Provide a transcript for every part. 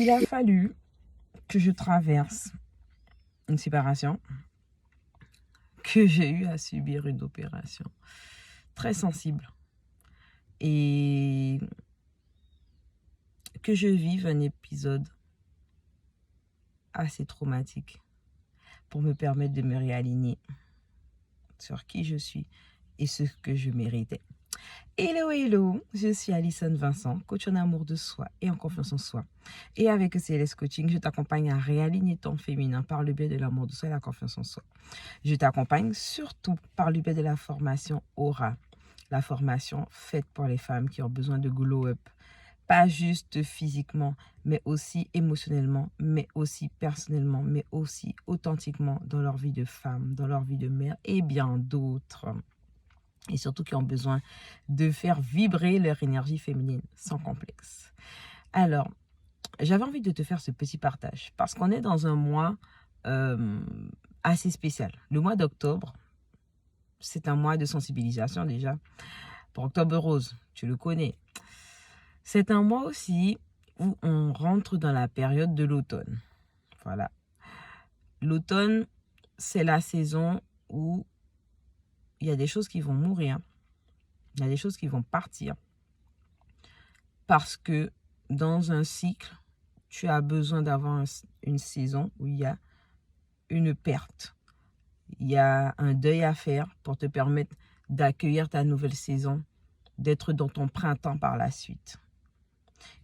Il a fallu que je traverse une séparation, que j'ai eu à subir une opération très sensible et que je vive un épisode assez traumatique pour me permettre de me réaligner sur qui je suis et ce que je méritais. Hello, hello, je suis Alison Vincent, coach en amour de soi et en confiance en soi. Et avec CLS Coaching, je t'accompagne à réaligner ton féminin par le biais de l'amour de soi et la confiance en soi. Je t'accompagne surtout par le biais de la formation Aura, la formation faite pour les femmes qui ont besoin de glow up. Pas juste physiquement, mais aussi émotionnellement, mais aussi personnellement, mais aussi authentiquement dans leur vie de femme, dans leur vie de mère et bien d'autres. Et surtout qui ont besoin de faire vibrer leur énergie féminine sans complexe. Alors, j'avais envie de te faire ce petit partage parce qu'on est dans un mois assez spécial. Le mois d'octobre, c'est un mois de sensibilisation déjà. Pour Octobre Rose, tu le connais. C'est un mois aussi où on rentre dans la période de l'automne. Voilà. L'automne, c'est la saison où il y a des choses qui vont mourir. Il y a des choses qui vont partir. Parce que dans un cycle, tu as besoin d'avoir une saison où il y a une perte. Il y a un deuil à faire pour te permettre d'accueillir ta nouvelle saison, d'être dans ton printemps par la suite.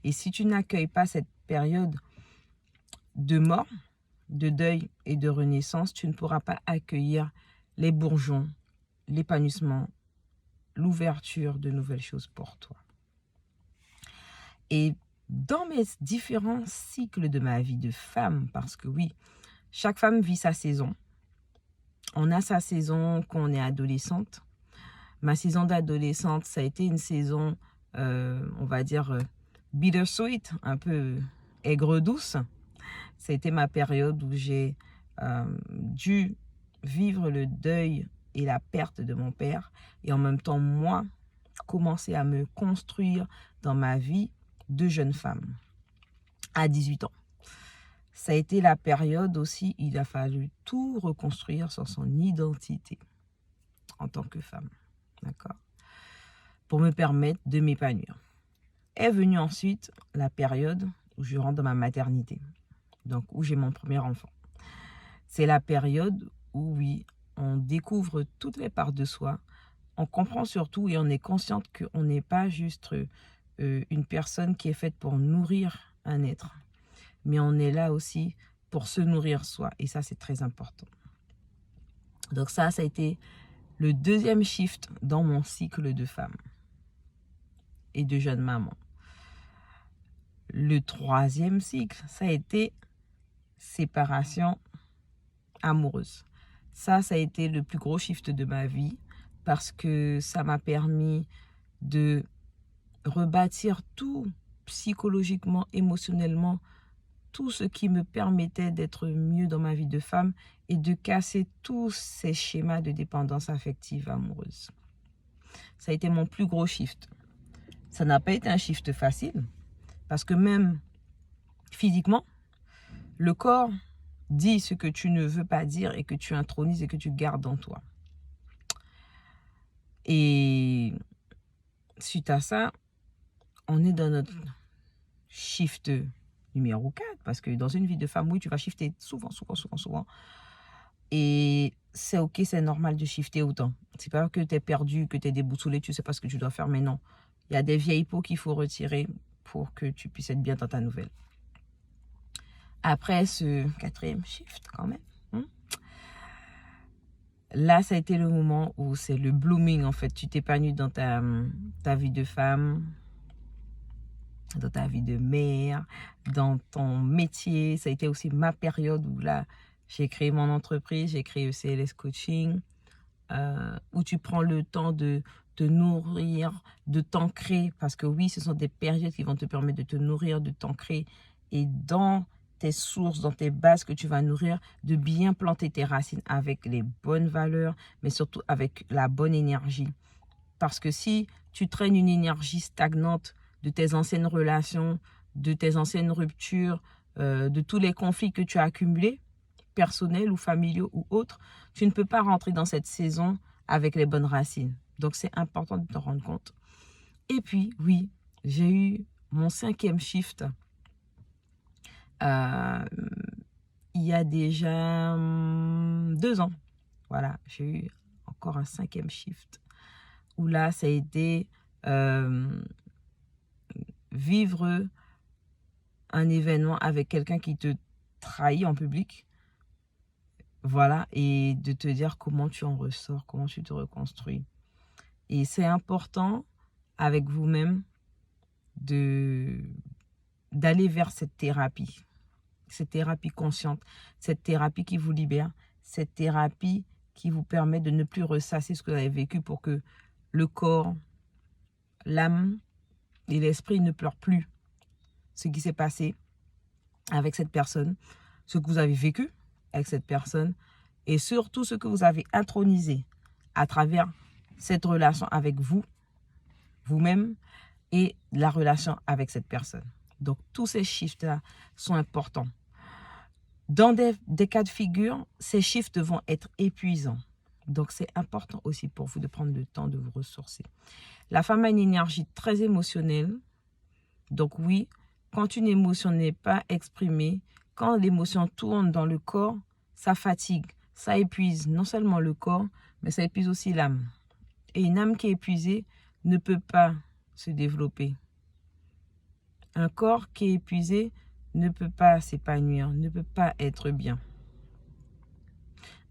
Et si tu n'accueilles pas cette période de mort, de deuil et de renaissance, tu ne pourras pas accueillir les bourgeons, l'épanouissement, l'ouverture de nouvelles choses pour toi. Et dans mes différents cycles de ma vie de femme, parce que oui, chaque femme vit sa saison. On a sa saison quand on est adolescente. Ma saison d'adolescente, ça a été une saison, on va dire, bittersweet, un peu aigre-douce. Ça a été ma période où j'ai dû vivre le deuil et la perte de mon père. Et en même temps, moi, commencer à me construire dans ma vie de jeune femme à 18 ans. Ça a été la période aussi, il a fallu tout reconstruire sur son identité en tant que femme. D'accord ? Pour me permettre de m'épanouir. Est venue ensuite la période où je rentre dans ma maternité. Donc, où j'ai mon premier enfant. C'est la période où, oui, on découvre toutes les parts de soi. On comprend surtout et on est consciente qu'on n'est pas juste une personne qui est faite pour nourrir un être. Mais on est là aussi pour se nourrir soi. Et ça, c'est très important. Donc ça a été le deuxième shift dans mon cycle de femme et de jeune maman. Le troisième cycle, ça a été séparation amoureuse. Ça a été le plus gros shift de ma vie parce que ça m'a permis de rebâtir tout psychologiquement, émotionnellement, tout ce qui me permettait d'être mieux dans ma vie de femme et de casser tous ces schémas de dépendance affective amoureuse. Ça a été mon plus gros shift. Ça n'a pas été un shift facile parce que même physiquement, le corps dit ce que tu ne veux pas dire et que tu intronises et que tu gardes en toi. Et suite à ça, on est dans notre shift numéro 4, parce que dans une vie de femme, oui, tu vas shifter souvent. Et c'est ok, c'est normal de shifter autant. C'est pas que tu es perdu, que tu es déboussolé, tu sais pas ce que tu dois faire, mais non. Il y a des vieilles peaux qu'il faut retirer pour que tu puisses être bien dans ta nouvelle. Après ce quatrième shift, quand même, là, ça a été le moment où c'est le blooming, en fait. Tu t'épanouis dans ta vie de femme, dans ta vie de mère, dans ton métier. Ça a été aussi ma période où là, j'ai créé mon entreprise, j'ai créé CLS Coaching, où tu prends le temps de te nourrir, de t'ancrer. Parce que oui, ce sont des périodes qui vont te permettre de te nourrir, de t'ancrer. Et dans tes sources, dans tes bases que tu vas nourrir, de bien planter tes racines avec les bonnes valeurs, mais surtout avec la bonne énergie. Parce que si tu traînes une énergie stagnante de tes anciennes relations, de tes anciennes ruptures, de tous les conflits que tu as accumulés, personnels ou familiaux ou autres, tu ne peux pas rentrer dans cette saison avec les bonnes racines. Donc, c'est important de t'en rendre compte. Et puis, oui, j'ai eu mon 5e shift il y a déjà 2 ans. Voilà, j'ai eu encore un 5e shift où là, ça a été vivre un événement avec quelqu'un qui te trahit en public. Voilà, et de te dire comment tu en ressors, comment tu te reconstruis. Et c'est important avec vous-même d'aller vers cette thérapie consciente, cette thérapie qui vous libère, cette thérapie qui vous permet de ne plus ressasser ce que vous avez vécu pour que le corps, l'âme et l'esprit ne pleurent plus ce qui s'est passé avec cette personne, ce que vous avez vécu avec cette personne et surtout ce que vous avez intronisé à travers cette relation avec vous-même et la relation avec cette personne. Donc, tous ces shifts-là sont importants. Dans des cas de figure, ces shifts vont être épuisants. Donc, c'est important aussi pour vous de prendre le temps de vous ressourcer. La femme a une énergie très émotionnelle. Donc, oui, quand une émotion n'est pas exprimée, quand l'émotion tourne dans le corps, ça fatigue, ça épuise non seulement le corps, mais ça épuise aussi l'âme. Et une âme qui est épuisée ne peut pas se développer. Un corps qui est épuisé ne peut pas s'épanouir, ne peut pas être bien.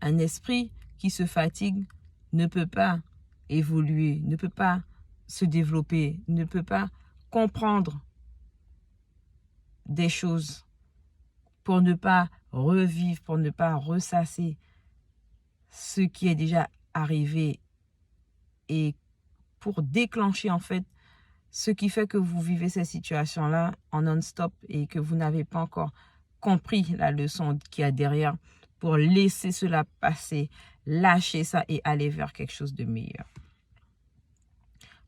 Un esprit qui se fatigue ne peut pas évoluer, ne peut pas se développer, ne peut pas comprendre des choses pour ne pas revivre, pour ne pas ressasser ce qui est déjà arrivé et pour déclencher en fait ce qui fait que vous vivez ces situations-là en non-stop et que vous n'avez pas encore compris la leçon qu'il y a derrière pour laisser cela passer, lâcher ça et aller vers quelque chose de meilleur.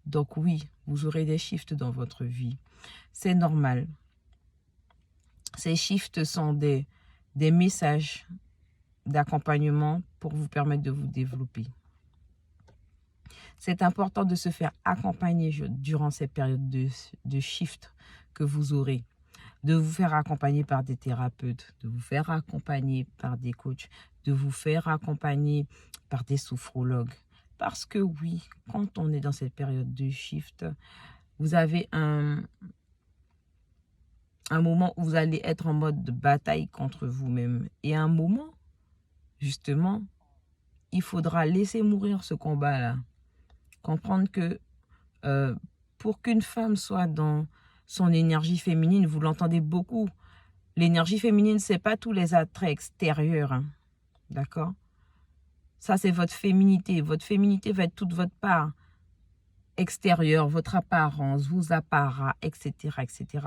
Donc oui, vous aurez des shifts dans votre vie. C'est normal. Ces shifts sont des messages d'accompagnement pour vous permettre de vous développer. C'est important de se faire accompagner durant ces périodes de shift que vous aurez. De vous faire accompagner par des thérapeutes, de vous faire accompagner par des coachs, de vous faire accompagner par des sophrologues. Parce que oui, quand on est dans cette période de shift, vous avez un moment où vous allez être en mode de bataille contre vous-même. Et à un moment, justement, il faudra laisser mourir ce combat-là. Comprendre que pour qu'une femme soit dans son énergie féminine, vous l'entendez beaucoup, l'énergie féminine, ce n'est pas tous les attraits extérieurs. Hein. D'accord? Ça, c'est votre féminité. Votre féminité va être toute votre part extérieure, votre apparence, vos apparats, etc., etc.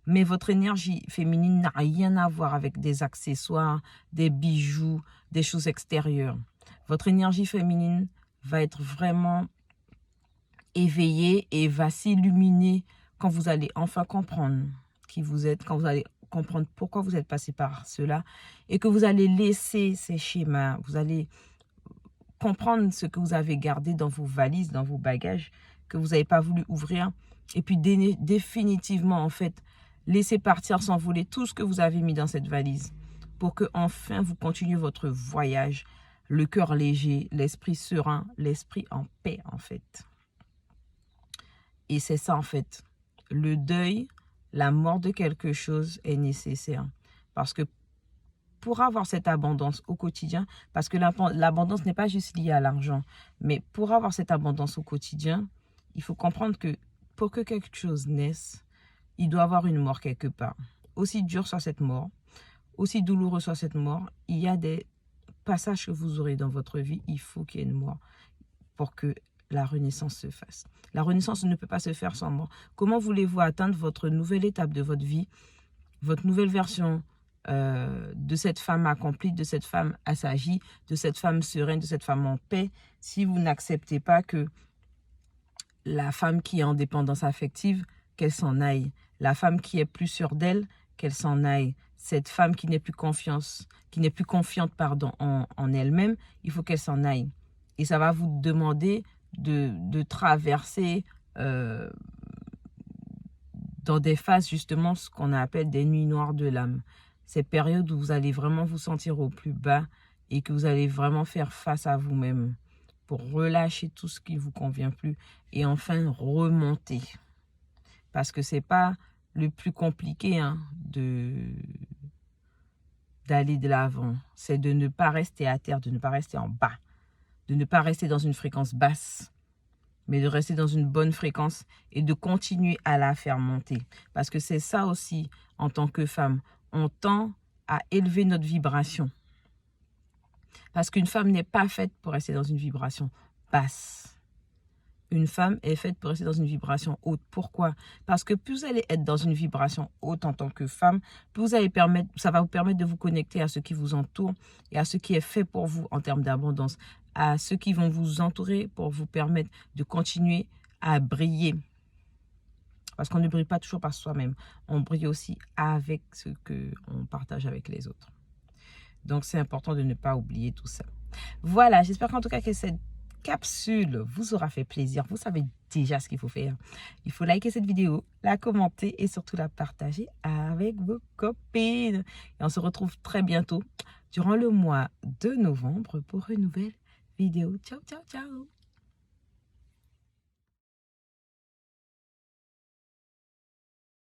Mais votre énergie féminine n'a rien à voir avec des accessoires, des bijoux, des choses extérieures. Votre énergie féminine va être vraiment éveillée et va s'illuminer quand vous allez enfin comprendre qui vous êtes, quand vous allez comprendre pourquoi vous êtes passé par cela et que vous allez laisser ces schémas, vous allez comprendre ce que vous avez gardé dans vos valises, dans vos bagages, que vous n'avez pas voulu ouvrir et puis définitivement en fait laisser partir, s'envoler tout ce que vous avez mis dans cette valise pour que enfin vous continuez votre voyage, le cœur léger, l'esprit serein, l'esprit en paix en fait. Et c'est ça en fait, le deuil, la mort de quelque chose est nécessaire parce que pour avoir cette abondance au quotidien, parce que l'abondance n'est pas juste liée à l'argent, mais pour avoir cette abondance au quotidien, il faut comprendre que pour que quelque chose naisse, il doit y avoir une mort quelque part. Aussi dure soit cette mort, aussi douloureux soit cette mort, il y a des passages que vous aurez dans votre vie, il faut qu'il y ait une mort pour que la renaissance se fasse. La renaissance ne peut pas se faire sans mort. Comment voulez-vous atteindre votre nouvelle étape de votre vie, votre nouvelle version de cette femme accomplie, de cette femme assagie, de cette femme sereine, de cette femme en paix, si vous n'acceptez pas que la femme qui est en dépendance affective qu'elle s'en aille. La femme qui est plus sûre d'elle, qu'elle s'en aille. Cette femme qui n'est plus confiante pardon, en elle-même, il faut qu'elle s'en aille. Et ça va vous demander de traverser dans des phases justement ce qu'on appelle des nuits noires de l'âme. Ces périodes où vous allez vraiment vous sentir au plus bas et que vous allez vraiment faire face à vous-même pour relâcher tout ce qui ne vous convient plus et enfin remonter. Parce que ce n'est pas le plus compliqué d'aller de l'avant. C'est de ne pas rester à terre, de ne pas rester en bas, de ne pas rester dans une fréquence basse, mais de rester dans une bonne fréquence et de continuer à la faire monter. Parce que c'est ça aussi, en tant que femme, on tend à élever notre vibration. Parce qu'une femme n'est pas faite pour rester dans une vibration basse. Une femme est faite pour rester dans une vibration haute. Pourquoi? Parce que plus vous allez être dans une vibration haute en tant que femme, plus ça va vous permettre de vous connecter à ce qui vous entoure et à ce qui est fait pour vous en termes d'abondance, à ceux qui vont vous entourer pour vous permettre de continuer à briller. Parce qu'on ne brille pas toujours par soi-même. On brille aussi avec ce qu'on partage avec les autres. Donc, c'est important de ne pas oublier tout ça. Voilà, j'espère qu'en tout cas que cette capsule vous aura fait plaisir. Vous savez déjà ce qu'il faut faire. Il faut liker cette vidéo, la commenter et surtout la partager avec vos copines. Et on se retrouve très bientôt durant le mois de novembre pour une nouvelle vidéo. Ciao, ciao, ciao.